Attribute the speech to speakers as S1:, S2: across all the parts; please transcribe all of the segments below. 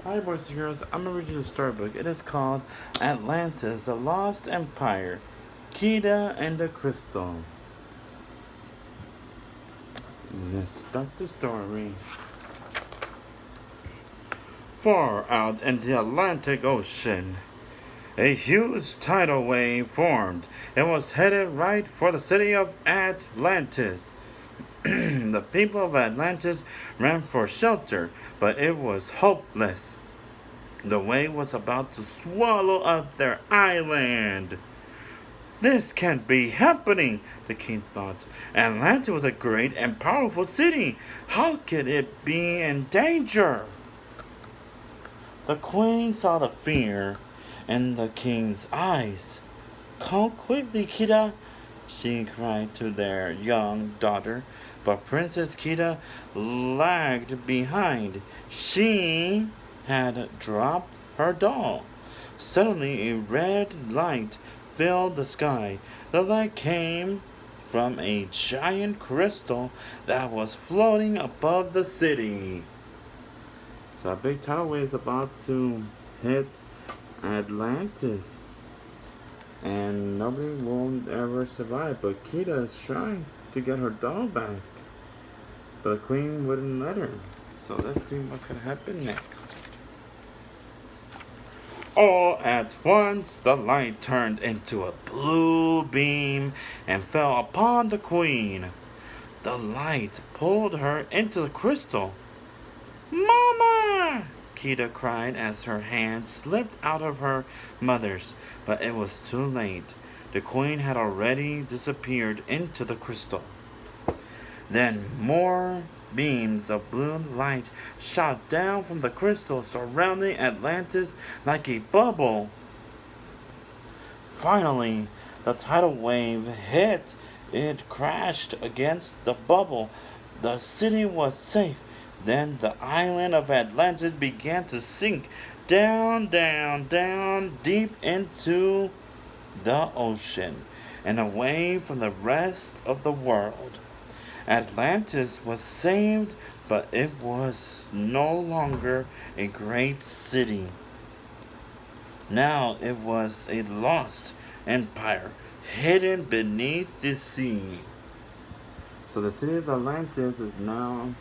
S1: Hi, boys and girls. I'm gonna read you the storybook. It is called Atlantis, the Lost Empire, Kida and the Crystal. Let's start the story. Far out in the Atlantic Ocean, a huge tidal wave formed. It was headed right for the city of Atlantis. The people of Atlantis ran for shelter, but it was hopeless. The wave was about to swallow up their island. This can't be happening, the king thought. Atlantis was a great and powerful city. How could it be in danger? The queen saw the fear in the king's eyes. Come quickly, Kida, she cried to their young daughter. But Princess Kida lagged behind. She had dropped her doll. Suddenly, a red light filled the sky. The light came from a giant crystal that was floating above the city. So a big tidal wave is about to hit Atlantis. And nobody will ever survive. But Kida is trying to get her doll back. But the queen wouldn't let her. So let's see what's going to happen next. All at once, the light turned into a blue beam and fell upon the queen. The light pulled her into the crystal. Mama! Kida cried as her hand slipped out of her mother's, but it was too late. The queen had already disappeared into the crystal. Then more beams of blue light shot down from the crystal, surrounding Atlantis like a bubble. Finally, the tidal wave hit. It crashed against the bubble. The city was safe. Then the island of Atlantis began to sink down, down, down, deep into the ocean and away from the rest of the world. Atlantis was saved, but it was no longer a great city. Now it was a lost empire hidden beneath the sea. So the city of Atlantis is now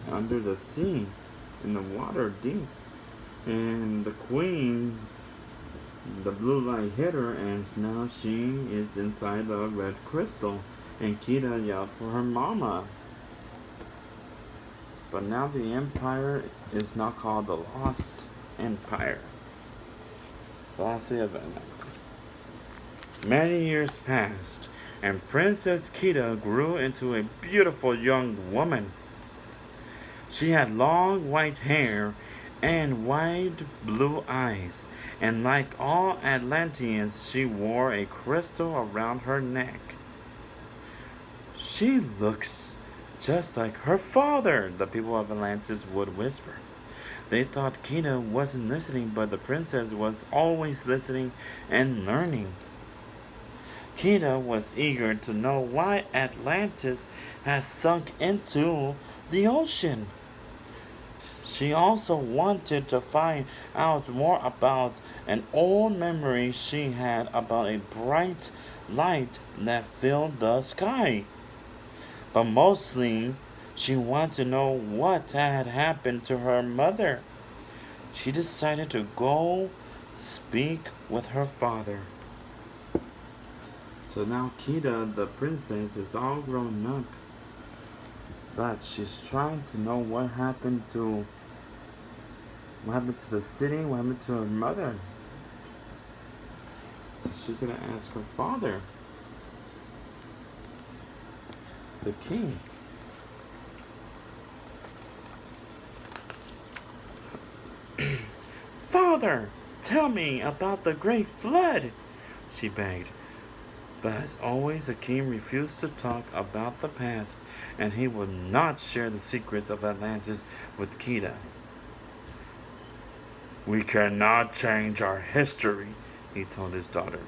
S1: under the sea, in the water deep. And the queen, the blue light hit her, and now she is inside the red crystal. And Kida yelled for her mama. But now the empire is now called the Lost Empire. The Lost City of Atlantis. Many years passed, and Princess Kida grew into a beautiful young woman. She had long white hair and wide blue eyes, and like all Atlanteans, she wore a crystal around her neck. She looks just like her father, the people of Atlantis would whisper. They thought Kida wasn't listening, but the princess was always listening and learning. Kida was eager to know why Atlantis had sunk into the ocean. She also wanted to find out more about an old memory she had about a bright light that filled the sky. But mostly, she wanted to know what had happened to her mother. She decided to go speak with her father. So now Kida, the princess, is all grown up. But she's trying to know what happened to the city, what happened to her mother. So she's going to ask her father, the king. Father, tell me about the great flood, she begged. But as always, the king refused to talk about the past, and he would not share the secrets of Atlantis with Kida. We cannot change our history, he told his daughter.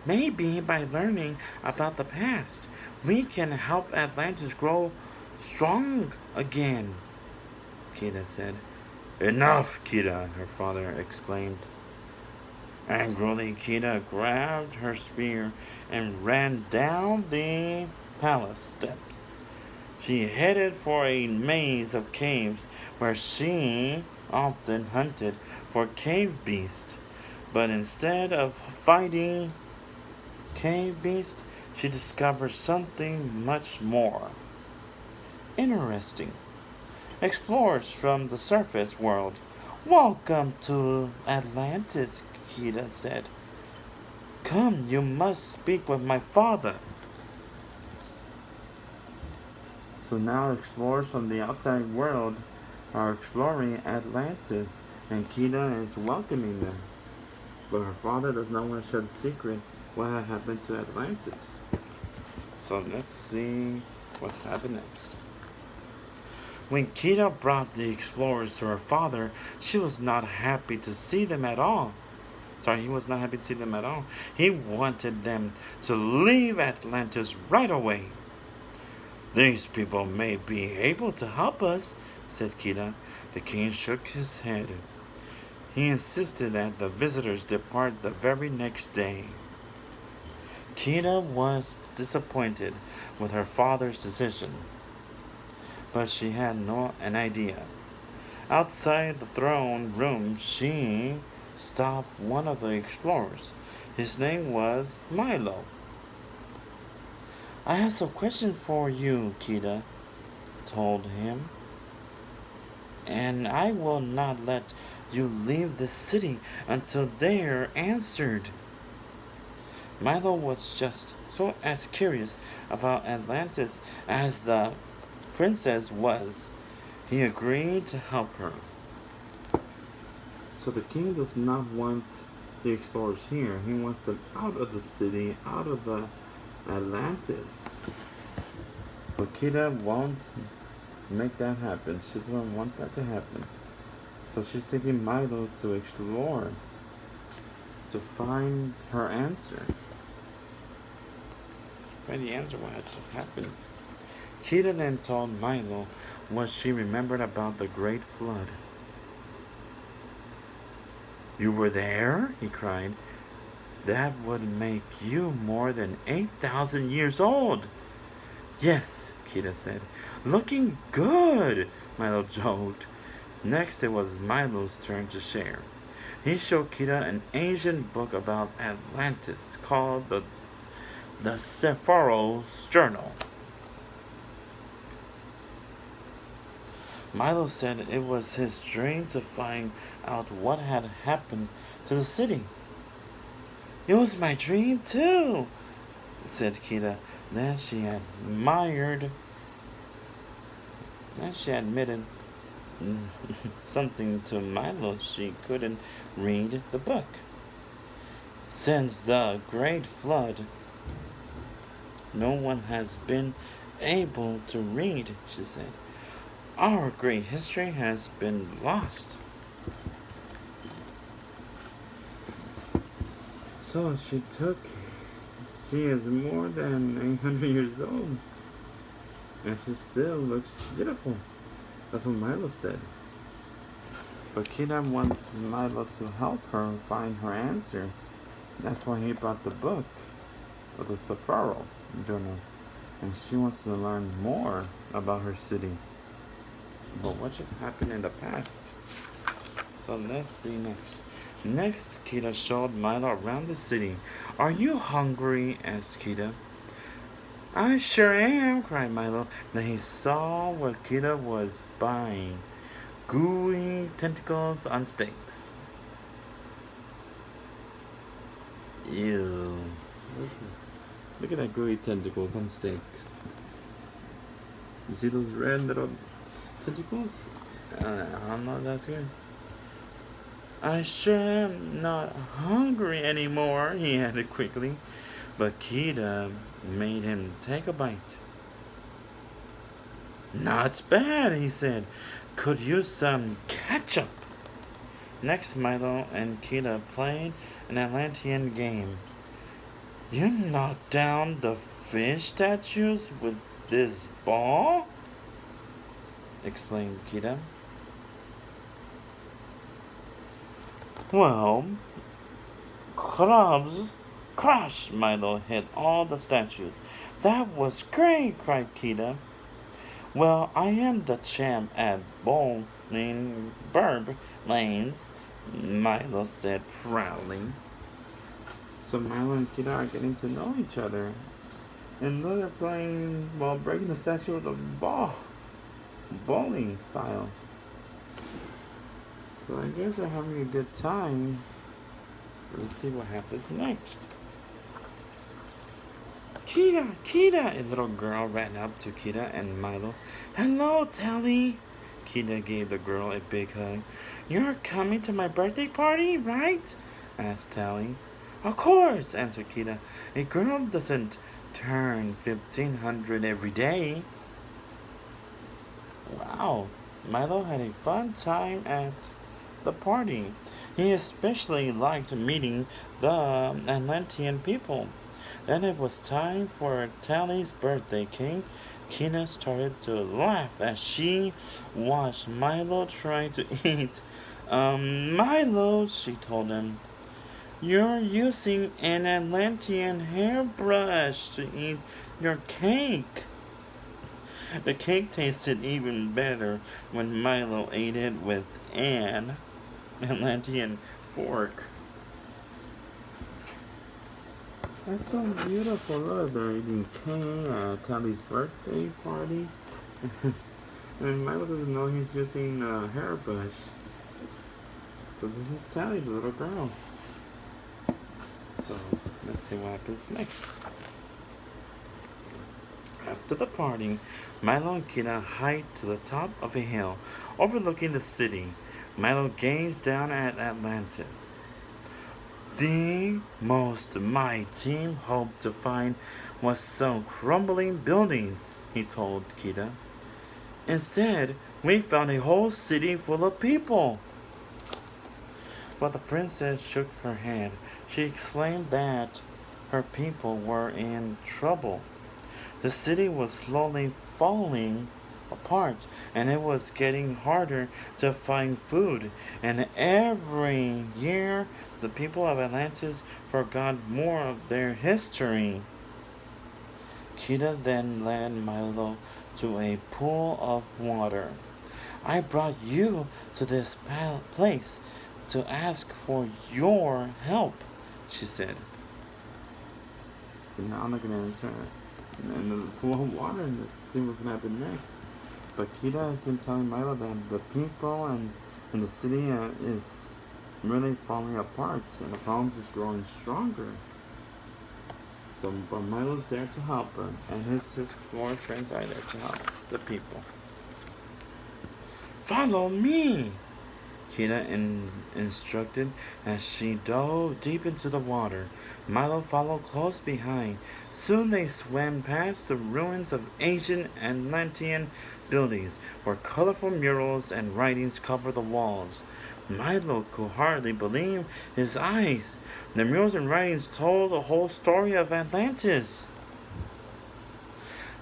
S1: Maybe by learning about the past, we can help Atlantis grow strong again. Kida said. Enough, Kida, her father exclaimed. Angrily, Kida grabbed her spear and ran down the palace steps. She headed for a maze of caves where she often hunted for cave beasts. But instead of fighting cave beasts, she discovered something much more interesting. Explorers from the surface world, welcome to Atlantis, Kida said. Come, you must speak with my father. So now explorers from the outside world are exploring Atlantis, and Kida is welcoming them. But her father does not want to share the secret what had happened to Atlantis. So let's see what's happened next. When Kida brought the explorers to her father, she was not happy to see them at all. He was not happy to see them at all. He wanted them to leave Atlantis right away. These people may be able to help us, said Kida. The king shook his head. He insisted that the visitors depart the very next day. Kida was disappointed with her father's decision, but she had an idea. Outside the throne room, she stopped one of the explorers. His name was Milo. I have some questions for you, Kida told him, and I will not let you leave the city until they are answered. Milo was just so as curious about Atlantis as the princess was. He agreed to help her. So the king does not want the explorers here. He wants them out of the city, out of the Atlantis. But Kida won't make that happen. She doesn't want that to happen. So she's taking Milo to explore, to find her answer. Find the answer what has just happened. Kida then told Milo what she remembered about the Great Flood. You were there? He cried. That would make you more than 8,000 years old. Yes, Kida said. Looking good, Milo joked. Next, it was Milo's turn to share. He showed Kida an ancient book about Atlantis called the Sephiroth's Journal. Milo said it was his dream to find out what had happened to the city. It was my dream too, said Kida. Then she admitted something to Milo. She couldn't read the book. Since the Great Flood, no one has been able to read, she said. Our great history has been lost. So she is more than 800 years old, and she still looks beautiful. That's what Milo said. But Kida wants Milo to help her find her answer. That's why he brought the book of the Sephiroth Journal, and she wants to learn more about her city. But what just happened in the past? So let's see next. Next, Kida showed Milo around the city. Are you hungry? asked Kida. I sure am, cried Milo. Then he saw what Kida was buying. Gooey tentacles on sticks. Ew. Look at that gooey tentacles on sticks. You see those red little tentacles? I don't know if that's good. I sure am not hungry anymore, he added quickly. But Kida made him take a bite. Not bad, he said. Could use some ketchup. Next, Milo and Kida played an Atlantean game. You knocked down the fish statues with this ball? Explained Kida. Well, clubs crash! Milo hit all the statues. That was great! Cried Kida. Well, I am the champ at bowling burb lanes, Milo said proudly. So Milo and Kida are getting to know each other. And now they're playing while breaking the statue with a ball. Bowling style. So I guess they're having a good time. Let's see what happens next. Kida, Kida! A little girl ran up to Kida and Milo. Hello, Tally! Kida gave the girl a big hug. You're coming to my birthday party, right? Asked Tally. Of course, answered Kida. A girl doesn't turn 1500 every day. Wow, Milo had a fun time at the party. He especially liked meeting the Atlantean people. Then it was time for Tally's birthday cake. Kina started to laugh as she watched Milo try to eat. Milo, she told him, you're using an Atlantean hairbrush to eat your cake. The cake tasted even better when Milo ate it with an Atlantean fork. That's so beautiful. Look, they're eating cake at Tally's birthday party. And Milo doesn't know he's using a hairbrush. So this is Tally, the little girl. So let's see what happens next. After the party, Milo and Kida hiked to the top of a hill overlooking the city. Milo gazed down at Atlantis. The most my team hoped to find was some crumbling buildings, he told Kida. Instead, we found a whole city full of people. But the princess shook her head. She explained that her people were in trouble. The city was slowly falling apart, and it was getting harder to find food. And every year, the people of Atlantis forgot more of their history. Kida then led Milo to a pool of water. I brought you to this place to ask for your help, she said. So now I'm looking at her. And the pool of water and this thing was gonna happen next. But Kida has been telling Milo that the people and the city is really falling apart and the problems is growing stronger. So but Milo's there to help her, and his four friends are there to help the people. Follow me, Kida instructed as she dove deep into the water. Milo followed close behind. Soon they swam past the ruins of ancient Atlantean buildings, where colorful murals and writings covered the walls. Milo could hardly believe his eyes. The murals and writings told the whole story of Atlantis.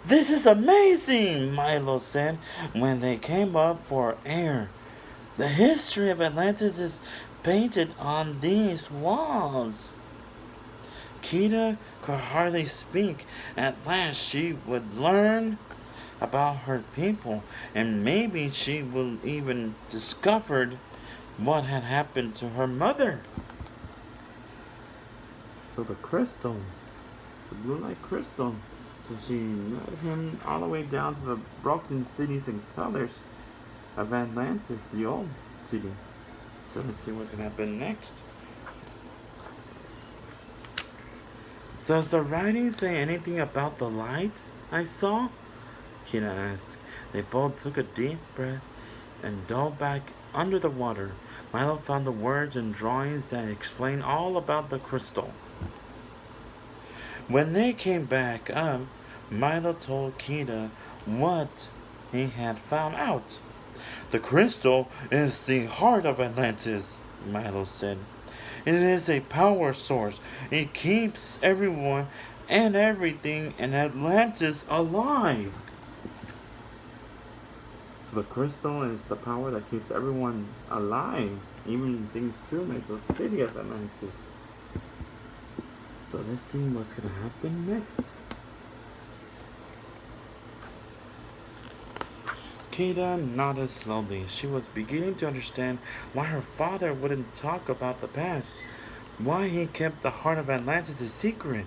S1: This is amazing, Milo said when they came up for air. The history of Atlantis is painted on these walls. Kida could hardly speak. At last she would learn about her people, and maybe she will even discover what had happened to her mother. So the crystal, the blue light crystal. So she led him all the way down to the broken cities and colors of Atlantis, the old city. So let's see what's going to happen next. Does the writing say anything about the light I saw? Kida asked. They both took a deep breath and dove back under the water. Milo found the words and drawings that explained all about the crystal. When they came back up, Milo told Kida what he had found out. The crystal is the heart of Atlantis, Milo said. It is a power source. It keeps everyone and everything in Atlantis alive. So the crystal is the power that keeps everyone alive, even things to make the city of Atlantis. So let's see what's gonna happen next. Kida nodded slowly. She was beginning to understand why her father wouldn't talk about the past, why he kept the heart of Atlantis a secret.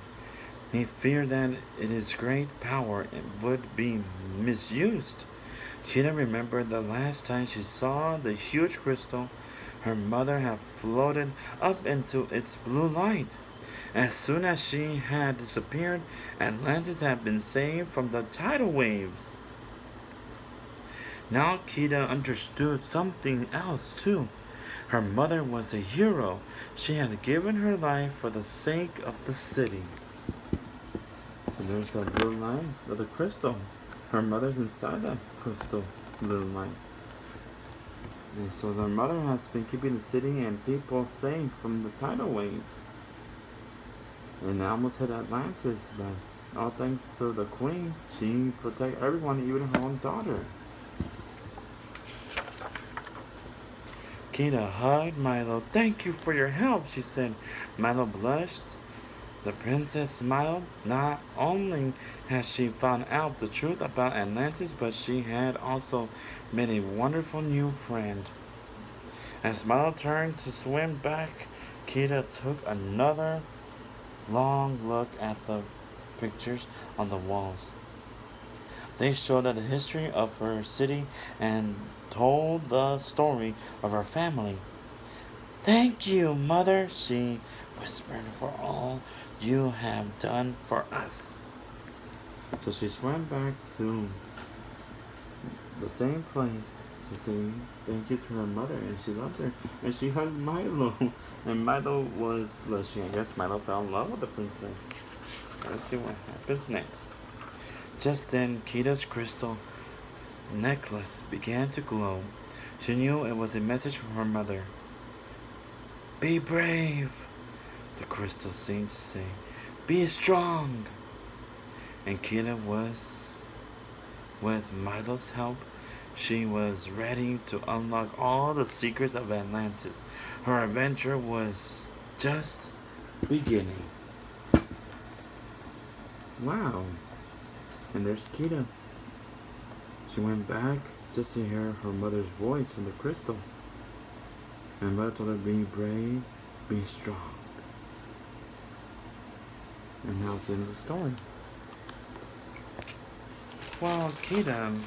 S1: He feared that its great power would be misused. Kida remembered the last time she saw the huge crystal her mother had floated up into its blue light. As soon as she had disappeared, Atlantis had been saved from the tidal waves. Now Kida understood something else too. Her mother was a hero. She had given her life for the sake of the city. So there's the blue light of the crystal. Her mother's inside that crystal blue light. And so their mother has been keeping the city and people safe from the tidal waves. And they almost hit Atlantis, but all thanks to the queen, she protected everyone, even her own daughter. Kida hugged Milo. "Thank you for your help," she said. Milo blushed. The princess smiled. Not only had she found out the truth about Atlantis, but she had also made a wonderful new friend. As Milo turned to swim back, Kida took another long look at the pictures on the walls. They showed the history of her city and told the story of her family. "Thank you, Mother," she whispered, "for all you have done for us." So she swam back to the same place to say thank you to her mother, and she loves her. And she hugged Milo, and Milo was blushing. I guess Milo fell in love with the princess. Let's see what happens next. Just then, Kida's crystal necklace began to glow. She knew it was a message from her mother. "Be brave," the crystal seemed to say. "Be strong." And Kida was, with Milo's help, she was ready to unlock all the secrets of Atlantis. Her adventure was just beginning. Wow. And there's Kida. She went back just to hear her mother's voice from the crystal. And mother told her, "Be brave, be strong." And now it's the end of the story. Well, Kida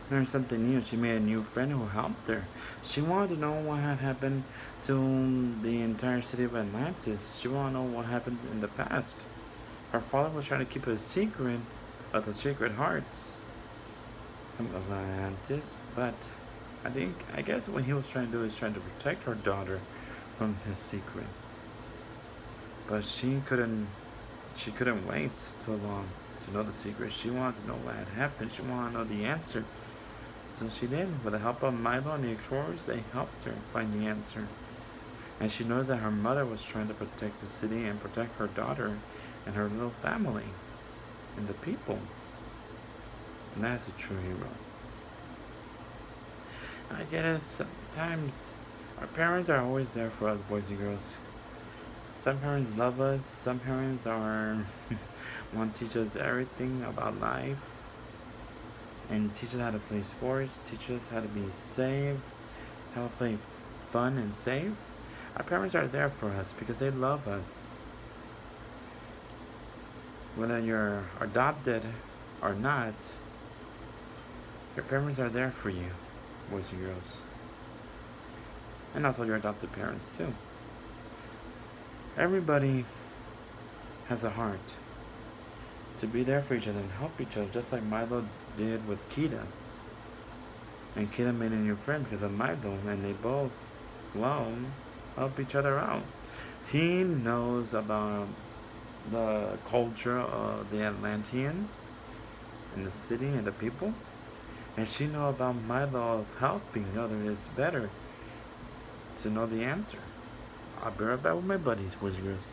S1: learned something new. She made a new friend who helped her. She wanted to know what had happened to the entire city of Atlantis. She wanted to know what happened in the past. Her father was trying to keep a secret of the Sacred Hearts of Atlantis, but I guess what he was trying to do is trying to protect her daughter from his secret. But she couldn't wait too long to know the secret. She wanted to know what had happened. She wanted to know the answer. So she did. With the help of Milo and the explorers, they helped her find the answer. And she knows that her mother was trying to protect the city and protect her daughter and her little family and the people. And that's a true hero. I get it. Sometimes our parents are always there for us, boys and girls. Some parents love us. Some parents are want to teach us everything about life and teach us how to play sports, teach us how to be safe, how to play fun and safe. Our parents are there for us because they love us. Whether you're adopted or not, your parents are there for you, boys and girls. And also your adopted parents too. Everybody has a heart to be there for each other and help each other, just like Milo did with Kida. And Kida made a new friend because of Milo, and they both, help each other out. He knows about the culture of the Atlanteans and the city and the people. And she knows about Milo of helping others. It's better to know the answer. I'll be right back with my buddies, boys and girls.